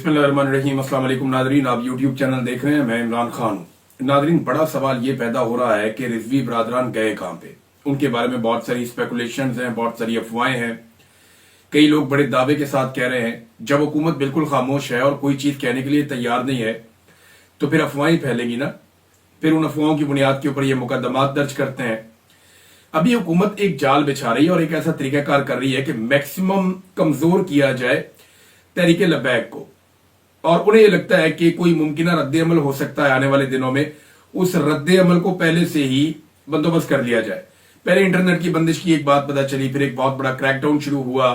बिस्मिल्लाहिर्रहमानिर्रहीम। अस्सलाम वालेकुम नादरीन, आप यूट्यूब चैनल देख रहे हैं, मैं इमरान खान हूँ। नादरीन, बड़ा सवाल ये पैदा हो रहा है कि रिजवी बरादरान गए कहाँ पे। उनके बारे में बहुत सारी स्पेकुलेशंस हैं, बहुत सारी अफवाहें हैं। कई लोग बड़े दावे के साथ कह रहे हैं जब हुकूमत बिल्कुल खामोश है और कोई चीज कहने के लिए तैयार नहीं है तो फिर अफवाहें फैलेगी ना। फिर उन अफवाहों की बुनियाद के ऊपर ये मुकदमात दर्ज करते हैं। अभी हुकूमत एक जाल बिछा रही है और एक ऐसा तरीकाकार कर रही है कि मैक्सिमम कमजोर किया जाए तहरीक लब्बैक को, और उन्हें यह लगता है कि कोई मुमकिन रद्द अमल हो सकता है आने वाले दिनों में, उस रद्द अमल को पहले से ही बंदोबस्त कर लिया जाए। पहले इंटरनेट की बंदिश की एक बात पता चली, फिर एक बहुत बड़ा क्रैकडाउन शुरू हुआ,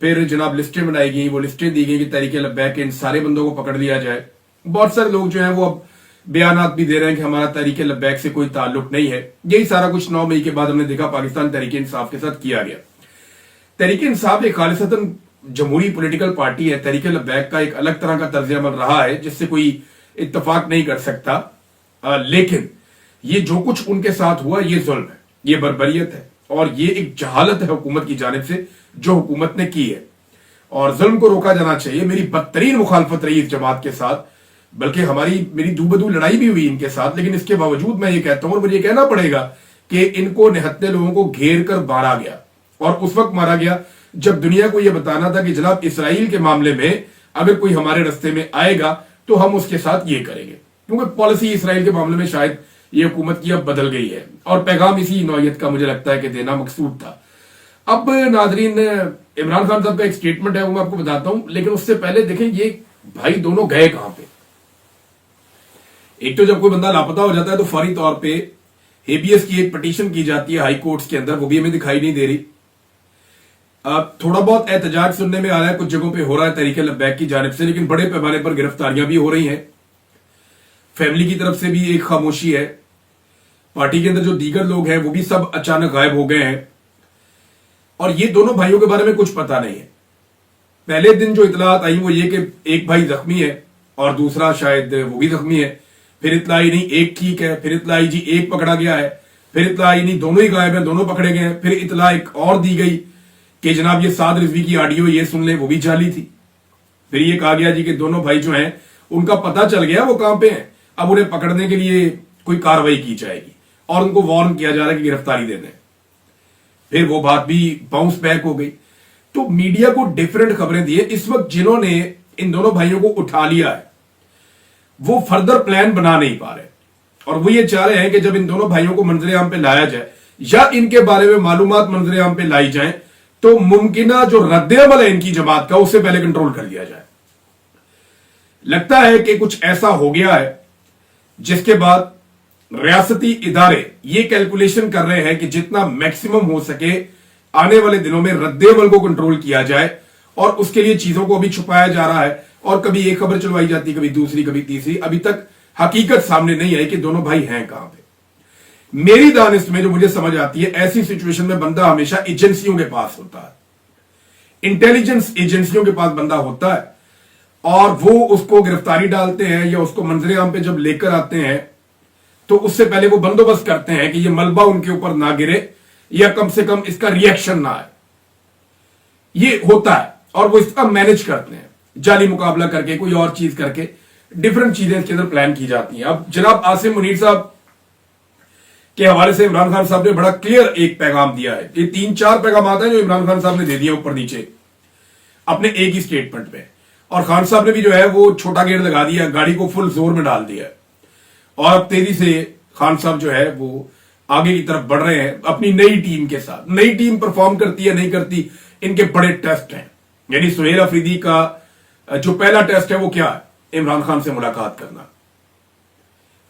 फिर जनाब लिस्टें बनाई गई, वो लिस्टें दी गई कि तहरीक लब्बैक के इन सारे बंदों को पकड़ लिया जाए। बहुत सारे लोग जो है वो अब बयानात भी दे रहे हैं कि हमारा तहरीक लब्बैक से कोई ताल्लुक नहीं है। यही सारा कुछ 9 मई के बाद हमने देखा पाकिस्तान तहरीक इंसाफ के साथ किया गया। तहरीक इंसाफ एक खालिसतन जमहूरी पॉलिटिकल पार्टी है। तहरीक लब्बैक का एक अलग तरह का तर्ज अमल रहा है जिससे कोई इत्तेफाक नहीं कर सकता, लेकिन ये जो कुछ उनके साथ हुआ ये जुल्म है, ये बर्बरियत है और ये एक जहालत है हुकूमत की जानिब से जो हुकूमत ने की है, और जुल्म को रोका जाना चाहिए। मेरी बदतरीन मुखालफत रही इस जमात के साथ, बल्कि मेरी दूबदू लड़ाई भी हुई इनके साथ, लेकिन इसके बावजूद मैं ये कहता हूं और मुझे कहना पड़ेगा कि इनको निहत्ते लोगों को घेर कर मारा गया, और उस वक्त मारा गया जब दुनिया को यह बताना था कि जनाब इसराइल के मामले में अगर कोई हमारे रास्ते में आएगा तो हम उसके साथ ये करेंगे, क्योंकि पॉलिसी इसराइल के मामले में शायद ये हुकूमत की अब बदल गई है और पैगाम इसी नौयत का मुझे लगता है कि देना मकसूद था। अब नाजरीन, इमरान खान साहब का एक स्टेटमेंट है वो मैं आपको बताता हूं, लेकिन उससे पहले देखें ये भाई दोनों गए कहां पे। एक तो जब कोई बंदा लापता हो जाता है तो फौरी तौर पे हेबियस की एक पिटीशन की जाती है हाई कोर्ट्स के अंदर, वो भी हमें दिखाई नहीं दे रही। थोड़ा बहुत एहतजाज सुनने में आ रहा है, कुछ जगहों पे हो रहा है तहरीक लब्बैक की जानिब से, लेकिन बड़े पैमाने पर गिरफ्तारियां भी हो रही हैं। फैमिली की तरफ से भी एक खामोशी है। पार्टी के अंदर जो दीगर लोग हैं वो भी सब अचानक गायब हो गए हैं, और ये दोनों भाइयों के बारे में कुछ पता नहीं है। पहले दिन जो इतलात आई वो ये कि एक भाई जख्मी है और दूसरा शायद वो भी जख्मी है, फिर इतला आई नहीं एक ठीक है, फिर इतला आई जी एक पकड़ा गया है, फिर इतला आई नहीं दोनों ही गायब हैं, दोनों पकड़े गए हैं, फिर इतला एक और दी गई कि जनाब ये साद रिजवी की ऑडियो ये सुन ले, वो भी जाली थी। फिर ये कहा गया जी कि दोनों भाई जो हैं उनका पता चल गया वो कहां पे हैं, अब उन्हें पकड़ने के लिए कोई कार्रवाई की जाएगी और उनको वार्न किया जा रहा है कि गिरफ्तारी दे दें। फिर वो बात भी बाउंस बैक हो गई। तो मीडिया को डिफरेंट खबरें दी है। इस वक्त जिन्होंने इन दोनों भाइयों को उठा लिया है वो फर्दर प्लान बना नहीं पा रहे, और वो ये चाह रहे हैं कि जब इन दोनों भाइयों को मंजरे आम पे लाया जाए या इनके बारे में मालूमात मंजरे आम पे लाई जाए तो मुमकिना जो रद्द अमल है इनकी जमात का उससे पहले कंट्रोल कर लिया जाए। लगता है कि कुछ ऐसा हो गया है जिसके बाद रियासती इदारे ये कैलकुलेशन कर रहे हैं कि जितना मैक्सिमम हो सके आने वाले दिनों में रद्द अमल को कंट्रोल किया जाए, और उसके लिए चीजों को अभी छुपाया जा रहा है और कभी एक खबर चलवाई जाती, कभी दूसरी, कभी तीसरी। अभी तक हकीकत सामने नहीं आई कि दोनों भाई हैं कहां पे। मेरी दानिश में जो मुझे समझ आती है, ऐसी सिचुएशन में बंदा हमेशा एजेंसियों के पास होता है, इंटेलिजेंस एजेंसियों के पास बंदा होता है, और वो उसको गिरफ्तारी डालते हैं या उसको मंजरे आम पे जब लेकर आते हैं तो उससे पहले वो बंदोबस्त करते हैं कि ये मलबा उनके ऊपर ना गिरे या कम से कम इसका रिएक्शन ना आए। ये होता है और वो इसका मैनेज करते हैं, जाली मुकाबला करके, कोई और चीज करके, डिफरेंट चीजें इसके अंदर प्लान की जाती हैं। अब जनाब आसिम मुनीर साहब के हवाले से इमरान खान साहब ने बड़ा क्लियर एक पैगाम दिया है। ये 3-4 पैगाम आते हैं जो इमरान खान साहब ने दे दिया ऊपर नीचे अपने एक ही स्टेटमेंट में, और खान साहब ने भी जो है वो छोटा गेयर लगा दिया, गाड़ी को फुल जोर में डाल दिया, और अब तेजी से खान साहब जो है वो आगे की तरफ बढ़ रहे हैं अपनी नई टीम के साथ। नई टीम परफॉर्म करती है नहीं करती, इनके बड़े टेस्ट हैं। यानी सुहेल अफरीदी का जो पहला टेस्ट है वो क्या है, इमरान खान से मुलाकात करना।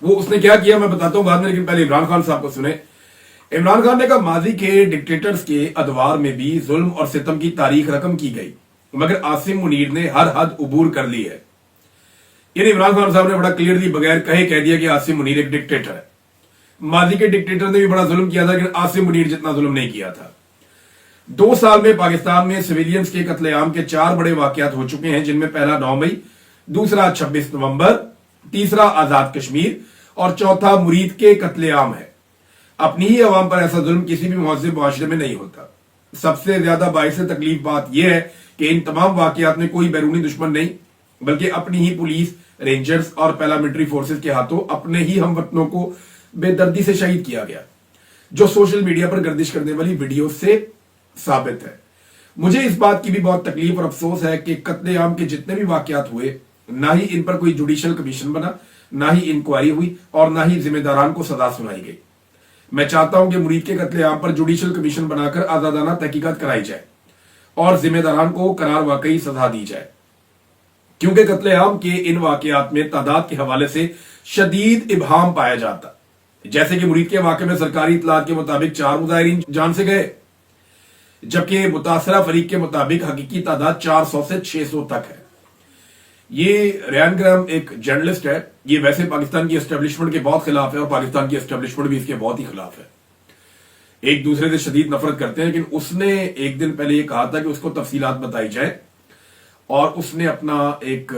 वो उसने क्या किया मैं बताता हूं बाद में, लेकिन पहले इमरान खान साहब को सुने। इमरान खान ने कहा माजी के डिक्टेटर्स के अदवार में भी जुल्म और सितम की तारीख रकम की गई, मगर आसिम मुनीर ने हर हद उबूर कर ली है। यानी इमरान खान साहब ने बड़ा क्लियरली बगैर कहे कह दिया कि आसिम मुनीर एक डिक्टेटर है। माजी के डिक्टेटर ने भी बड़ा जुल्म किया था, लेकिन आसिम मुनीर जितना जुल्म नहीं किया था। 2 साल में पाकिस्तान में सिविलियंस के कत्लेआम के 4 बड़े वाकयात हो चुके हैं, जिनमें पहला 9 मई, दूसरा 26 नवंबर, तीसरा आजाद कश्मीर और चौथा मुरीद के कत्लेआम है। अपनी ही अवाम पर ऐसा जुल्म किसी भी मुहज़्ज़ब मुआशरे में नहीं होता। सबसे ज्यादा बाइस तकलीफ बात यह है कि इन तमाम वाकयात में कोई बैरूनी दुश्मन नहीं, बल्कि अपनी ही पुलिस, रेंजर्स और पैरामिलिट्री फोर्सेस के हाथों अपने ही हमवतनों को बेदर्दी से शहीद किया गया, जो सोशल मीडिया पर गर्दिश करने वाली वीडियो से साबित है। मुझे इस बात की भी बहुत तकलीफ और अफसोस है कि कत्लेआम के जितने भी वाकयात हुए, ना ही इन पर कोई जुडिशियल कमीशन बना, ना ही इंक्वायरी हुई और ना ही जिम्मेदारान को सजा सुनाई गई। मैं चाहता हूं कि मुरीद के कत्लेआम पर जुडिशियल कमीशन बनाकर आजादाना तहकीकात कराई जाए और जिम्मेदारान को करार वाकई सजा दी जाए, क्योंकि कत्लेआम के इन वाकयात में तादाद के हवाले से शदीद इबहाम पाया जाता। जैसे कि मुरीद के वाकये में सरकारी इतलात के मुताबिक 4 मुजाहिरीन जान से गए, जबकि मुतासरा फरीक के मुताबिक हकीकी तादाद 400 से 600 तक है। ये रियान ग्राम एक जर्नलिस्ट है, ये वैसे पाकिस्तान की एस्टेब्लिशमेंट के बहुत खिलाफ है और पाकिस्तान की एस्टेब्लिशमेंट भी इसके बहुत ही खिलाफ है, एक दूसरे से शदीद नफरत करते हैं। लेकिन उसने एक दिन पहले ये कहा था कि उसको तफसीलात बताई जाए और उसने अपना एक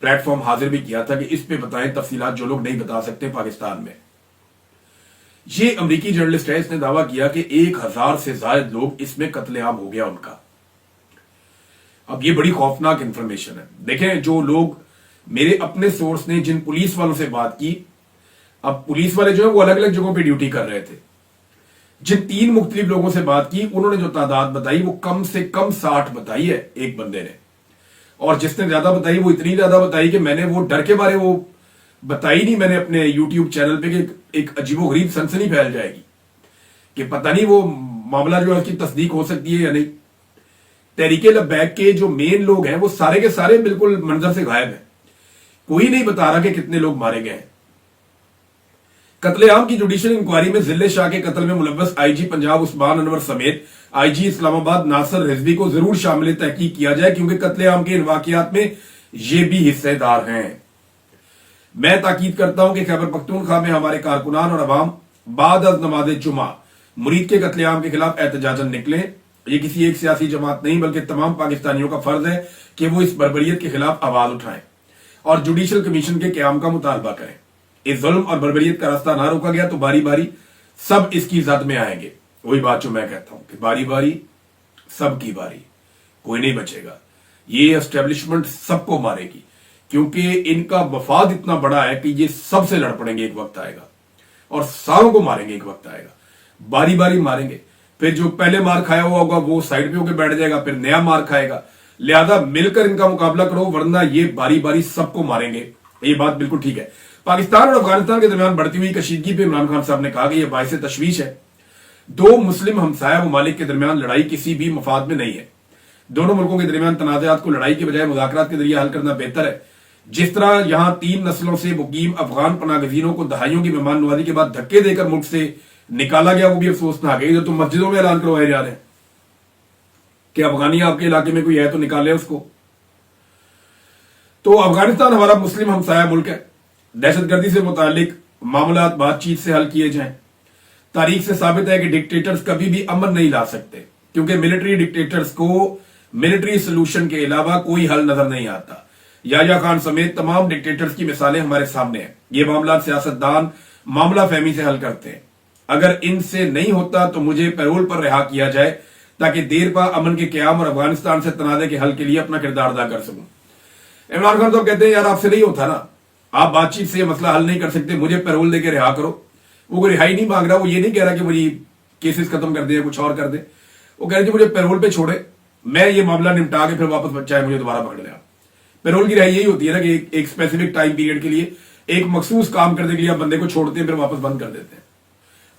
प्लेटफॉर्म हाजिर भी किया था कि इस पे बताएं तफसीलात जो लोग नहीं बता सकते पाकिस्तान में। ये अमरीकी जर्नलिस्ट है, इसने दावा किया कि 1000 से ज्यादा लोग इसमें कत्लेआम हो गया उनका। अब ये बड़ी खौफनाक इंफॉर्मेशन है। देखें, जो लोग मेरे अपने सोर्स ने जिन पुलिस वालों से बात की, अब पुलिस वाले जो है वो अलग अलग जगहों पे ड्यूटी कर रहे थे, जिन 3 मुख्तलिफ लोगों से बात की उन्होंने जो तादाद बताई वो कम से कम 60 बताई है एक बंदे ने, और जिसने ज्यादा बताई वो इतनी ज्यादा बताई कि मैंने वो डर के बारे वो बताई नहीं मैंने अपने यूट्यूब चैनल पे कि एक अजीबोगरीब सनसनी फैल जाएगी कि पता नहीं वो मामला जो है उसकी तस्दीक हो सकती है या नहीं। तहरीके लब्बैक के जो मेन लोग हैं वो सारे के सारे बिल्कुल मंजर से गायब हैं, कोई नहीं बता रहा कि कितने लोग मारे गए हैं। कत्लेआम की जुडिशियल इंक्वायरी में जिले शाह के कत्ल में मुलव्वस आईजी पंजाब उस्मान अनवर समेत आईजी इस्लामाबाद नासिर रिजवी को जरूर शामिल तहकीक किया जाए, क्योंकि कत्लेआम के इन वाकयात में ये भी हिस्सेदार हैं। मैं ताकीद करता हूं कि खैबर पख्तूनख्वा में हमारे कारकुनान और अवाम बाद अज नमाज जुमा मुरीद के कत्लेआम के खिलाफ एहतजाजन निकले। ये किसी एक सियासी जमात नहीं बल्कि तमाम पाकिस्तानियों का फर्ज है कि वो इस बर्बरियत के खिलाफ आवाज उठाएं और जुडिशियल कमीशन के क्याम का मुतालबा करें। इस जुल्म और बर्बरियत का रास्ता ना रोका गया तो बारी बारी सब इसकी जद में आएंगे। वही बात जो मैं कहता हूं कि बारी बारी सबकी बारी, कोई नहीं बचेगा। ये एस्टेब्लिशमेंट सबको मारेगी, क्योंकि इनका वफाद इतना बड़ा है कि ये सबसे लड़ पड़ेंगे एक वक्त आएगा, और सारों को मारेंगे एक वक्त आएगा, बारी बारी मारेंगे। फिर जो पहले मार खाया हुआ होगा वो साइड पे होकर बैठ जाएगा, फिर नया मार खाएगा। लिहाजा मिलकर इनका मुकाबला करो, वरना ये बारी बारी सबको मारेंगे। ये बात बिल्कुल ठीक है। पाकिस्तान और अफगानिस्तान के दरमियान बढ़ती हुई कशीदगी पे इमरान खान साहब ने कहा कि यह बाइस तशवीश है। 2 मुस्लिम हमसाया ममालिक के दरमियान लड़ाई किसी भी मफाद में नहीं है। दोनों मुल्कों के दरमियान तनाज़ात को लड़ाई के बजाय मुज़ाकरात के जरिए हल करना बेहतर है। जिस तरह यहां 3 नस्लों से मुकीम अफगान पनागजीनों को दहाइयों की मेहमान नवाजी के बाद धक्के देकर मुल्क से निकाला गया, वो भी अफसोसनाक है। जो तुम मस्जिदों में ऐलान करवाए जा रहे हैं कि अफगानी आपके इलाके में कोई है तो निकाले उसको। तो अफगानिस्तान हमारा मुस्लिम हमसाया मुल्क है। दहशतगर्दी से मुतालिक मामला बातचीत से हल किए जाएं। तारीख से साबित है कि डिक्टेटर्स कभी भी अमन नहीं ला सकते, क्योंकि मिलिट्री डिक्टेटर्स को मिलिट्री सोल्यूशन के अलावा कोई हल नजर नहीं आता। याह्या खान समेत तमाम डिक्टेटर्स की मिसालें हमारे सामने हैं। ये मामला सियासतदान मामला फहमी से हल करते हैं। अगर इनसे नहीं होता तो मुझे पैरोल पर रिहा किया जाए, ताकि देर पा अमन के क्याम और अफगानिस्तान से तनाज़े के हल के लिए अपना किरदार अदा कर सकूं। इमरान खान साहब कहते हैं यार आपसे नहीं होता ना, आप बातचीत से मसला हल नहीं कर सकते, मुझे पैरोल देके रिहा करो। वो कोई रिहाई नहीं मांग रहा, वो ये नहीं कह रहा कि मुझे केसेस खत्म कर दे या कुछ और कर दे। वो कह रहे मुझे पैरोल पे छोड़े, मैं ये मामला निपटा के फिर वापस चाहे मुझे दोबारा पकड़ लिया। पैरोल की रिहाई यही होती है ना कि एक स्पेसिफिक टाइम पीरियड के लिए एक मखसूस काम करने के लिए आप बंदे को छोड़ते हैं फिर वापस बंद कर देते हैं।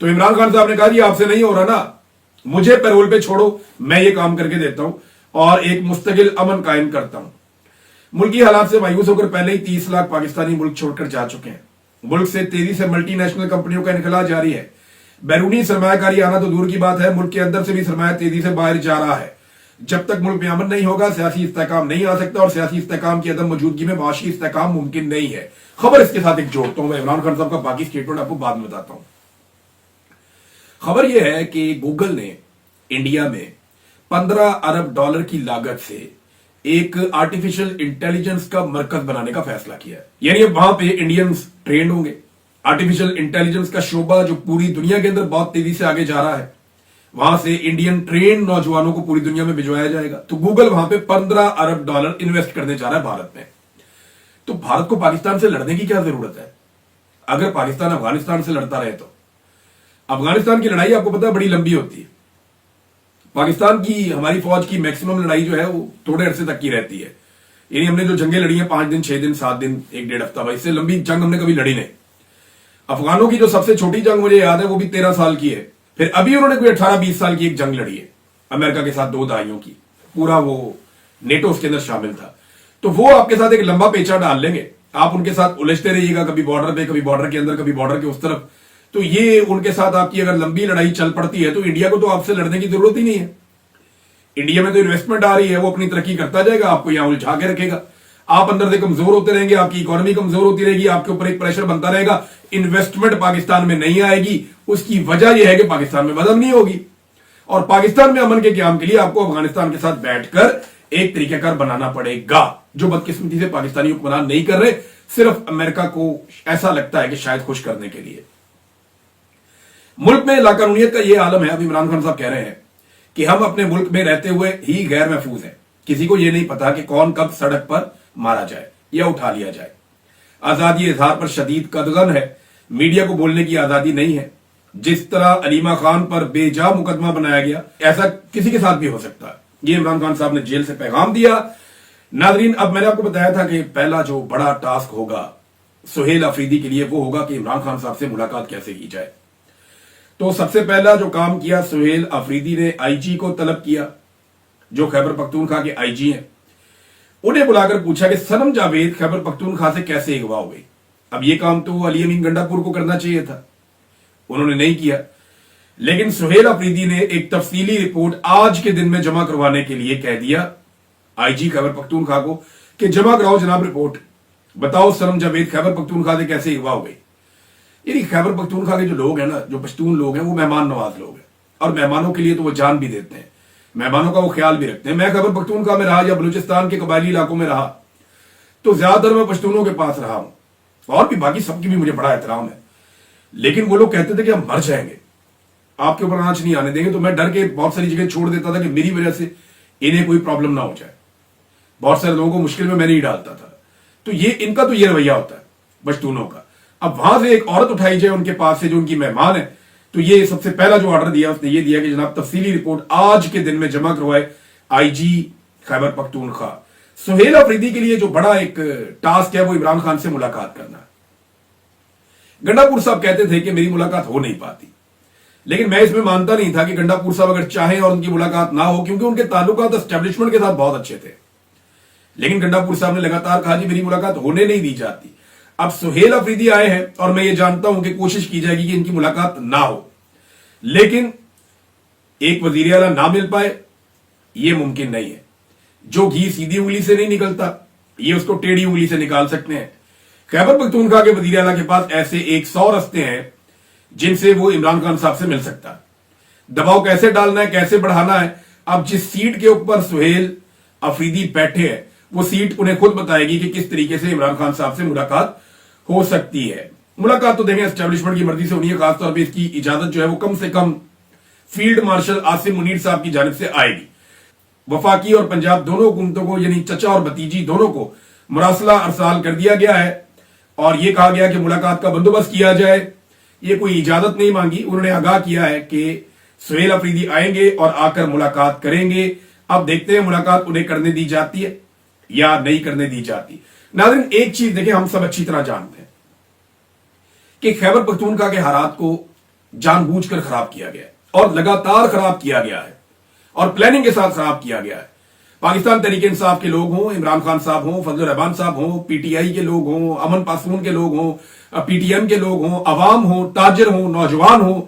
तो इमरान खान साहब ने कहा जी आपसे नहीं हो रहा ना, मुझे पैरोल पे छोड़ो, मैं ये काम करके देता हूं और एक मुस्तकिल अमन कायम करता हूं। मुल्की हालात से मायूस होकर पहले ही 30 लाख पाकिस्तानी मुल्क छोड़कर जा चुके हैं। मुल्क से तेजी से मल्टीनेशनल कंपनियों का इनखला जारी है। बैरूनी सरमायाकारी आना तो दूर की बात है, मुल्क के अंदर से भी सरमाया तेजी से बाहर जा रहा है। जब तक मुल्क में अमन नहीं होगा सियासी इस्तेहकाम नहीं आ सकता, और सियासी इस्तेहकाम की अदम मौजूदगी में माशी इस्तेहकाम मुमकिन नहीं है। खबर इसके साथ एक जोड़ता हूं, मैं इमरान खान साहब का बाकी स्टेटमेंट आपको बाद में बताता हूं। खबर यह है कि गूगल ने इंडिया में $15 अरब की लागत से एक आर्टिफिशियल इंटेलिजेंस का मरकज बनाने का फैसला किया है। यानी अब वहां पे इंडियंस ट्रेंड होंगे। आर्टिफिशियल इंटेलिजेंस का शोबा जो पूरी दुनिया के अंदर बहुत तेजी से आगे जा रहा है, वहां से इंडियन ट्रेन नौजवानों को पूरी दुनिया में भिजवाया जाएगा। तो गूगल वहां पे $15 अरब इन्वेस्ट करने जा रहा है भारत में। तो भारत को पाकिस्तान से लड़ने की क्या जरूरत है? अगर पाकिस्तान अफगानिस्तान से लड़ता रहे तो अफगानिस्तान की लड़ाई आपको पता है बड़ी लंबी होती है। पाकिस्तान की हमारी फौज की मैक्सिमम लड़ाई जो है वो थोड़े अरसे तक की रहती है। यानी हमने जो जंगें लड़ी हैं 5 दिन 6 दिन 7 दिन 1-1.5 हफ्ता, भाई इससे लंबी जंग हमने कभी लड़ी नहीं। अफगानों की जो सबसे छोटी जंग मुझे याद है वो भी 13 साल की है। फिर अभी उन्होंने कोई 18-20 साल की एक जंग लड़ी है अमेरिका के साथ 2 दहाइयों की, पूरा वो नेटो उसके अंदर शामिल था। तो वो आपके साथ एक लंबा पेचा डाल लेंगे, आप उनके साथ उलझते रहिएगा, कभी बॉर्डर पे, कभी बॉर्डर के अंदर, कभी बॉर्डर के उस तरफ। तो ये उनके साथ आपकी अगर लंबी लड़ाई चल पड़ती है तो इंडिया को तो आपसे लड़ने की जरूरत ही नहीं है। इंडिया में तो इन्वेस्टमेंट आ रही है, वो अपनी तरक्की करता जाएगा, आपको यहां उलझा के रखेगा। आप अंदर से कमजोर होते रहेंगे, आपकी इकोनॉमी कमजोर होती रहेगी, आपके ऊपर एक प्रेशर बनता रहेगा, इन्वेस्टमेंट पाकिस्तान में नहीं आएगी। उसकी वजह यह है कि पाकिस्तान में अमन नहीं होगी, और पाकिस्तान में अमन के क्याम के लिए आपको अफगानिस्तान के साथ बैठकर एक तरीकाकार बनाना पड़ेगा, जो बदकिस्मती से पाकिस्तानी हुक्मरान नहीं कर रहे, सिर्फ अमेरिका को ऐसा लगता है कि शायद खुश करने के लिए। मुल्क में लाकानूनियत का यह आलम है। अब इमरान खान साहब कह रहे हैं कि हम अपने मुल्क में रहते हुए ही गैर महफूज हैं, किसी को यह नहीं पता कि कौन कब सड़क पर मारा जाए या उठा लिया जाए। आजादी इजहार पर शदीद कदगन है, मीडिया को बोलने की आजादी नहीं है। जिस तरह अलीमा खान पर बेजा मुकदमा बनाया गया, ऐसा किसी के साथ भी हो सकता है। ये इमरान खान साहब ने जेल से पैगाम दिया। नाजरीन, अब मैंने आपको बताया था कि पहला जो बड़ा टास्क होगा सुहेल अफरीदी के लिए वो होगा कि इमरान खान साहब से मुलाकात कैसे की जाए। तो सबसे पहला जो काम किया, सुहेल अफरीदी ने आईजी को तलब किया, जो खैबर पख्तूनख्वा के आईजी हैं। उन्हें बुलाकर पूछा कि सनम जावेद खैबर पख्तूनख्वा से कैसे अगवा हो गई। अब यह काम तो अली अमीन गंडापुर को करना चाहिए था, उन्होंने नहीं किया। लेकिन सुहेल अफरीदी ने एक तफसीली रिपोर्ट आज के दिन में जमा करवाने के लिए कह दिया आईजी खैबर पख्तूनख्वा को कि जमा कराओ जनाब रिपोर्ट, बताओ सनम जावेद खैबर पख्तूनख्वा से कैसे अगवा हो गई। यानी खैबर पख्तूनख्वा के जो लोग हैं ना, जो पश्तून लोग हैं, वो मेहमान नवाज लोग हैं, और मेहमानों के लिए तो वो जान भी देते हैं, मेहमानों का वो ख्याल भी रखते हैं। मैं खैबर पख्तूनख्वा में रहा या बलूचिस्तान के कबायली इलाकों में रहा तो ज्यादातर मैं पश्तूनों के पास रहा हूं, और भी बाकी सबकी भी मुझे बड़ा एहतराम है। लेकिन वो लोग कहते थे कि हम मर जाएंगे, आपके ऊपर आंच नहीं आने देंगे। तो मैं डर के बहुत सारी जगह छोड़ देता था कि मेरी वजह से इन्हें कोई प्रॉब्लम ना हो जाए। बहुत सारे लोगों को मुश्किल में मैं नहीं डालता था। तो ये इनका तो ये रवैया होता है पश्तूनों का। अब वहां से एक औरत उठाई जाए उनके पास से जो उनकी मेहमान है, तो ये सबसे पहला जो ऑर्डर दिया उसने ये दिया कि जनाब तफसीली रिपोर्ट आज के दिन में जमा करवाए आईजी खैबर पख्तूनख्वा। सुहेल अफरीदी के लिए जो बड़ा एक टास्क है वो इमरान खान से मुलाकात करना है। गंडापुर साहब कहते थे कि मेरी मुलाकात हो नहीं पाती, लेकिन मैं इसमें मानता नहीं था कि गंडापुर साहब अगर चाहें और उनकी मुलाकात ना हो, क्योंकि उनके ताल्लुकात एस्टेब्लिशमेंट के साथ बहुत अच्छे थे। लेकिन गंडापुर साहब ने लगातार कहा जी मेरी मुलाकात होने नहीं दी जाती। अब सुहेल अफरीदी आए हैं और मैं ये जानता हूं कि कोशिश की जाएगी कि इनकी मुलाकात ना हो, लेकिन एक वजीर आला ना मिल पाए ये मुमकिन नहीं है। जो घी सीधी उंगली से नहीं निकलता, ये उसको टेढ़ी उंगली से निकाल सकते हैं। खैबर पख्तूनख्वा के वजीर आला के पास ऐसे 100 रास्ते हैं जिनसे वो इमरान खान साहब से मिल सकता है। दबाव कैसे डालना है, कैसे बढ़ाना है, अब जिस सीट के ऊपर सुहेल अफरीदी बैठे हैं वो सीट उन्हें खुद बताएगी कि किस तरीके से इमरान खान साहब से मुलाकात हो सकती है। मुलाकात तो देखें एस्टेब्लिशमेंट की मर्जी से होनी है, खासतौर पर इसकी इजाजत जो है वो कम से कम फील्ड मार्शल आसिम मुनीर साहब की जानिब से आएगी। वफाकी और पंजाब दोनों हुकूमतों को, यानी चचा और भतीजी दोनों को मुरासला अरसाल कर दिया गया है और यह कहा गया कि मुलाकात का बंदोबस्त किया जाए। ये कोई इजाजत नहीं मांगी, उन्होंने आगाह किया है कि सुहेल अफरीदी आएंगे और आकर मुलाकात करेंगे। अब देखते हैं मुलाकात उन्हें करने दी जाती है या नहीं करने दी जाती। नाज़रीन, एक चीज देखें, हम सब अच्छी तरह जानते हैं कि खैबर पख्तूनख्वा के हालात को जानबूझकर खराब किया गया है और लगातार खराब किया गया है और प्लानिंग के साथ खराब किया गया है। पाकिस्तान तहरीक इंसाफ के लोग हों, इमरान खान साहब हों, फजल रहमान साहब हों, पीटीआई के लोग हों, अमन पासून के लोग हों, पीटीएम के लोग हों, अवाम हों, ताजिर हों, नौजवान हों,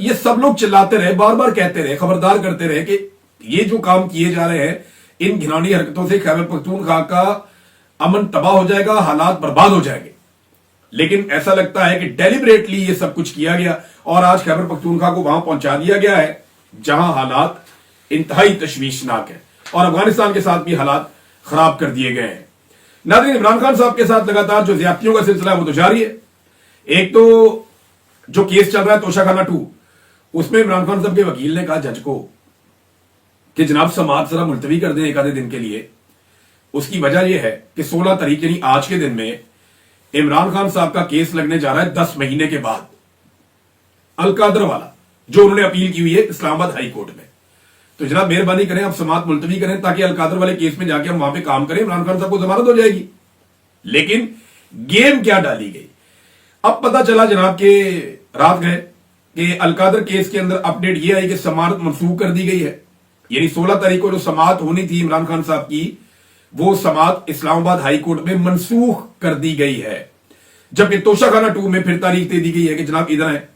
ये सब लोग चिल्लाते रहे, बार बार कहते रहे, खबरदार करते रहे कि ये जो काम किए जा रहे हैं इन घिनौनी हरकतों से खैबर पख्तूनख्वा का अमन तबाह हो जाएगा, हालात बर्बाद हो जाएंगे। लेकिन ऐसा लगता है कि डेलिबरेटली ये सब कुछ किया गया और आज खैबर पख्तूनख्वा को वहां पहुंचा दिया गया है जहां हालात इंतहाई तशवीशनाक है और अफगानिस्तान के साथ भी हालात खराब कर दिए गए हैं। नाज़रीन, इमरान खान साहब के साथ लगातार जो ज्यादतियों का सिलसिला है वो तो जारी है। एक तो जो केस चल रहा है तोशाखाना 2, उसमें इमरान खान साहब के वकील ने कहा जज को कि जनाब समाअत जरा मुलतवी कर दें एक आधे दिन के लिए। उसकी वजह यह है कि 16 तारीख यानी आज के दिन में इमरान खान साहब का केस लगने जा रहा है 10 महीने के बाद, अलकादर वाला, जो उन्होंने अपील की हुई है इस्लामाबाद हाई कोर्ट में। तो जनाब मेहरबानी करें, आप समाअत मुलतवी करें ताकि अलकादर वाले केस में जाके हम वहां पे काम करें, इमरान खान साहब को जमानत हो जाएगी। लेकिन गेम क्या डाली गई, अब पता चला जनाब के रात गए कि अलकादर केस के अंदर अपडेट यह आई कि समाअत मनसूख कर दी गई है। यानी 16 तारीख को जो समाअत होनी थी इमरान खान साहब की, वो समाअत इस्लामाबाद हाई कोर्ट में मनसूख कर दी गई है। जबकि तोशाखाना 2 में फिर तारीख दे दी गई है कि जनाब इधर है।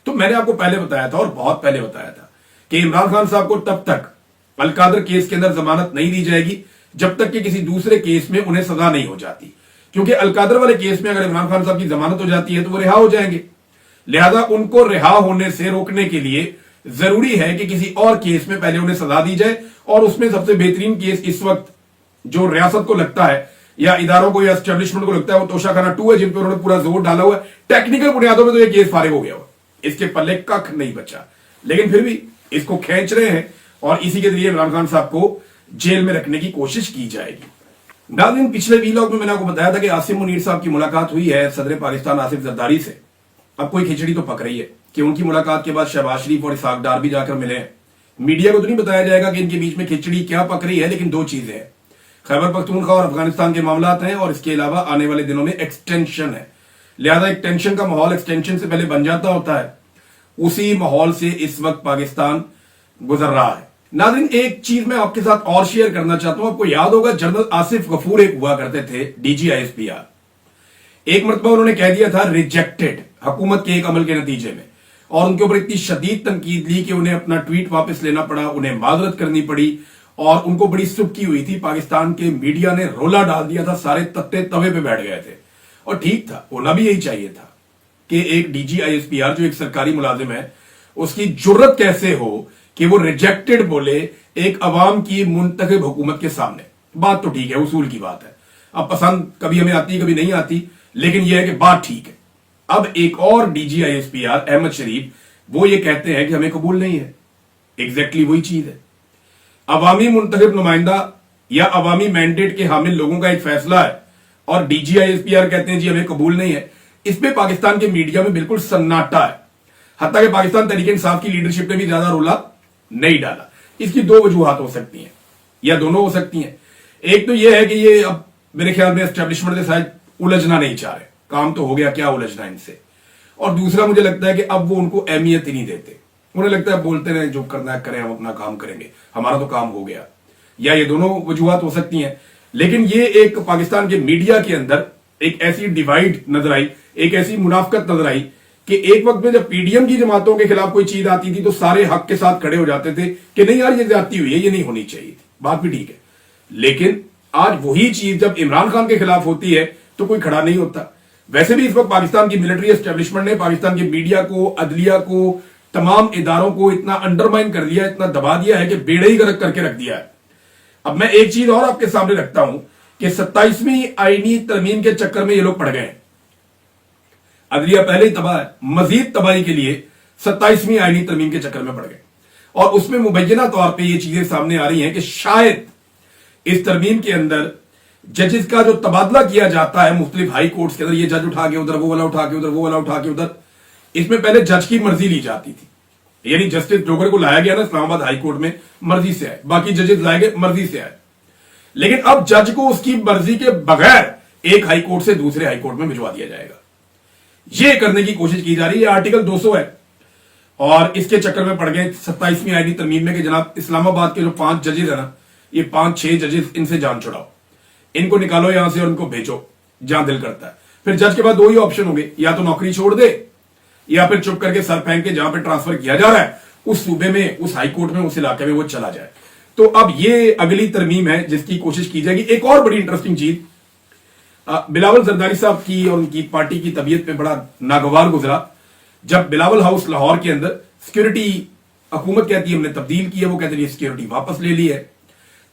तो मैंने आपको पहले बताया था, और बहुत पहले बताया था, कि इमरान खान साहब को तब तक अलकादर केस के अंदर जमानत नहीं दी जाएगी जब तक कि किसी दूसरे केस में उन्हें सजा नहीं हो जाती। क्योंकि अलकादर वाले केस में अगर इमरान खान साहब की जमानत हो जाती है तो वो रिहा हो जाएंगे। लिहाजा उनको रिहा होने से रोकने के लिए जरूरी है कि किसी और केस में पहले उन्हें सजा दी जाए। और उसमें सबसे बेहतरीन केस इस वक्त जो रियासत को लगता है या इदारों को या एस्टेब्लिशमेंट को लगता है वो तोशाखाना 2 है, जिन पर उन्होंने पूरा जोर डाला हुआ है। टेक्निकल बुनियादों में तो ये केस फारिग हो गया हुआ, इसके पल्ले कख नहीं बचा, लेकिन फिर भी इसको खींच रहे हैं और इसी के जरिए इमरान खान साहब को जेल में रखने की कोशिश की जाएगी। नाज़रीन, पिछले वीलॉग में मैंने आपको बताया था कि आसिम मुनीर साहब की मुलाकात हुई है सदर पाकिस्तान आसिफ जरदारी से। अब कोई खिचड़ी तो पक रही है कि उनकी मुलाकात के बाद शहबाज शरीफ और इसहाक डार भी जाकर मिले हैं। मीडिया को तो नहीं बताया जाएगा कि इनके बीच में खिचड़ी क्या पक रही है, लेकिन दो चीजें हैं, खैबर पख्तूनख्वा और अफगानिस्तान के मामलात हैं, और इसके अलावा आने वाले दिनों में एक्सटेंशन है। लिहाजा एक टेंशन का माहौल एक्सटेंशन से पहले बन जाता होता है, उसी माहौल से इस वक्त पाकिस्तान गुजर रहा है। नाज़रीन, एक चीज मैं आपके साथ और शेयर करना चाहता हूं। आपको याद होगा जनरल आसिफ गफूर एक हुआ करते थे DGISPR। एक मरतबा उन्होंने कह दिया था रिजेक्टेड हुकूमत के एक अमल के नतीजे में, और उनके ऊपर इतनी शदीद तनकीद ली कि उन्हें अपना ट्वीट वापस लेना पड़ा, उन्हें माजरत करनी पड़ी, और उनको बड़ी सुबकी हुई थी। पाकिस्तान के मीडिया ने रोला डाल दिया था, सारे तत्ते तवे पे बैठ गए थे, और ठीक था, होना भी यही चाहिए था कि एक DGISPR जो एक सरकारी मुलाजिम है उसकी जुर्रत कैसे हो कि वो रिजेक्टेड बोले एक अवाम की मुंतखब हुकूमत के सामने। बात तो ठीक है, उसूल की बात है, अब पसंद कभी हमें आती कभी नहीं आती, लेकिन यह है कि बात ठीक है। अब एक और DGISPR अहमद शरीफ वो ये कहते हैं कि हमें कबूल नहीं है। एग्जैक्टली वही चीज है, अवामी मुंतखब नुमाइंदा या अवामी मैंडेट के हामिल लोगों का एक फैसला है और DGISPR कहते हैं जी हमें कबूल नहीं है। इसमें पाकिस्तान के मीडिया में बिल्कुल सन्नाटा है, हत्ता कि पाकिस्तान तहरीक इंसाफ की लीडरशिप ने भी ज्यादा रोला नहीं डाला। इसकी दो वजूहात हो सकती हैं, या दोनों हो सकती हैं। एक तो यह है कि ये अब मेरे ख्याल में एस्टेब्लिशमेंट के साथ उलझना नहीं चाह रहे, काम तो हो गया, क्या उलझना इनसे। और दूसरा मुझे लगता है कि अब वो उनको अहमियत ही नहीं देते, उन्हें लगता है बोलते रहे, जो करना है करें, हम अपना काम करेंगे, हमारा तो काम हो गया। या ये दोनों वजूहात हो सकती हैं, लेकिन ये एक पाकिस्तान के मीडिया के अंदर एक ऐसी डिवाइड नजर आई, एक ऐसी मुनाफकत नजर आई कि एक वक्त में जब PDM की जमातों के खिलाफ कोई चीज आती थी तो सारे हक के साथ खड़े हो जाते थे कि नहीं यार ये ज्यादती हुई है, ये नहीं होनी चाहिए थी, बात भी ठीक है। लेकिन आज वही चीज जब इमरान खान के खिलाफ होती है तो कोई खड़ा नहीं होता। वैसे भी इस वक्त पाकिस्तान की मिलिट्री एस्टेब्लिशमेंट ने पाकिस्तान के मीडिया को, अदलिया को, तमाम इदारों को इतना अंडरमाइन कर दिया, इतना दबा दिया है कि बेड़े ही गर्क करके रख दिया है। अब मैं एक चीज और आपके सामने रखता हूं कि 27वीं आईनी तरमीम के चक्कर में ये लोग पड़ गए हैं। अदलिया पहले ही तबाह है, मजीद तबाही के लिए 27वीं आईनी तरमीम के चक्कर में पड़ गए, और उसमें मुबैना तौर पर यह चीजें सामने आ रही हैं कि शायद इस तरमीम के अंदर जजेस का जो तबादला किया जाता है मुख्तलिफ हाई कोर्ट्स के अंदर, ये जज उठा के उधर, वो वाला उठा के उधर, वो वाला उठा के उधर, इसमें पहले जज की मर्जी ली जाती थी। यानी जस्टिस जोगर को लाया गया ना इस्लामाबाद हाई कोर्ट में, मर्जी से आए, बाकी जजेस लाए गए मर्जी से आए। लेकिन अब जज को उसकी मर्जी के बगैर एक हाई कोर्ट से दूसरे हाई कोर्ट में भिजवा दिया जाएगा। यह करने की कोशिश की जा रही है। आर्टिकल 200 है, और इसके चक्कर में पड़ गए 27वीं आईनी तरमीम में कि जनाब इस्लामाबाद के जो 5 जजेस है ना, ये 5-6 जजेस, इनसे जान छुड़ाओ, इनको निकालो यहां से और इनको भेजो जहां दिल करता है। फिर जज के बाद दो ही ऑप्शन होंगे, या तो नौकरी छोड़ दे या फिर चुप करके सर फेंक के जहां पे ट्रांसफर किया जा रहा है उस सूबे में, उस हाई कोर्ट में, उस इलाके में वो चला जाए। तो अब ये अगली तरमीम है जिसकी कोशिश की जाएगी। एक और बड़ी इंटरेस्टिंग चीज, बिलावल जरदारी साहब की और उनकी पार्टी की तबीयत पे बड़ा नागवार गुजरा जब बिलावल हाउस लाहौर के अंदर सिक्योरिटी हुकूमत कहती है हमने तब्दील की है, वो कहते हैं सिक्योरिटी वापस ले ली है।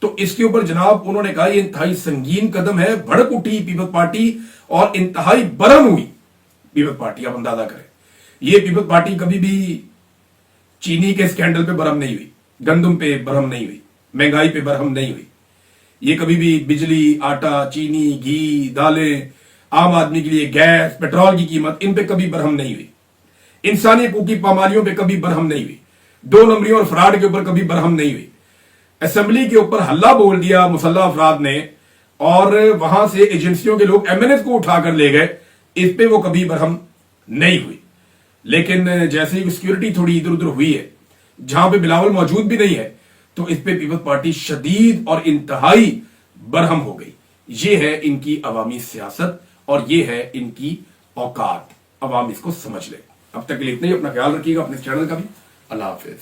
तो इसके ऊपर जनाब उन्होंने कहा ये इंतहाई संगीन कदम है, भड़क उठी पीपल्स पार्टी और इंतहाई बरहम हुई पीपल्स पार्टी। आप अंदाजा करें, ये पीपल्स पार्टी कभी भी चीनी के स्कैंडल पे बरहम नहीं हुई, गंदम पे बरहम नहीं हुई, महंगाई पे बरहम नहीं हुई। یہ کبھی بھی بجلی، آٹا، چینی، گھی، دالیں، عام آدمی کے لیے گیس، پیٹرول کی قیمت، ان پہ کبھی برہم نہیں ہوئی. انسانی حقوق کی پامالیوں پہ کبھی برہم نہیں ہوئی. 2 نمبریوں اور فراڈ کے اوپر کبھی برہم نہیں ہوئی. اسمبلی کے اوپر ہلہ بول دیا مسلح افراد نے اور وہاں سے ایجنسیوں کے لوگ MNAs کو اٹھا کر لے گئے، اس پہ وہ کبھی برہم نہیں ہوئی. لیکن جیسے ہی سیکیورٹی تھوڑی ادھر ادھر ہوئی ہے، جہاں پہ بلاول موجود بھی نہیں ہے، تو اس پہ پیپلز پارٹی شدید اور انتہائی برہم ہو گئی. یہ ہے ان کی عوامی سیاست اور یہ ہے ان کی اوقات. عوام اس کو سمجھ لے. اب تک کے لیے اتنا ہی. اپنا خیال رکھیے گا، اپنے چینل کا بھی. اللہ حافظ.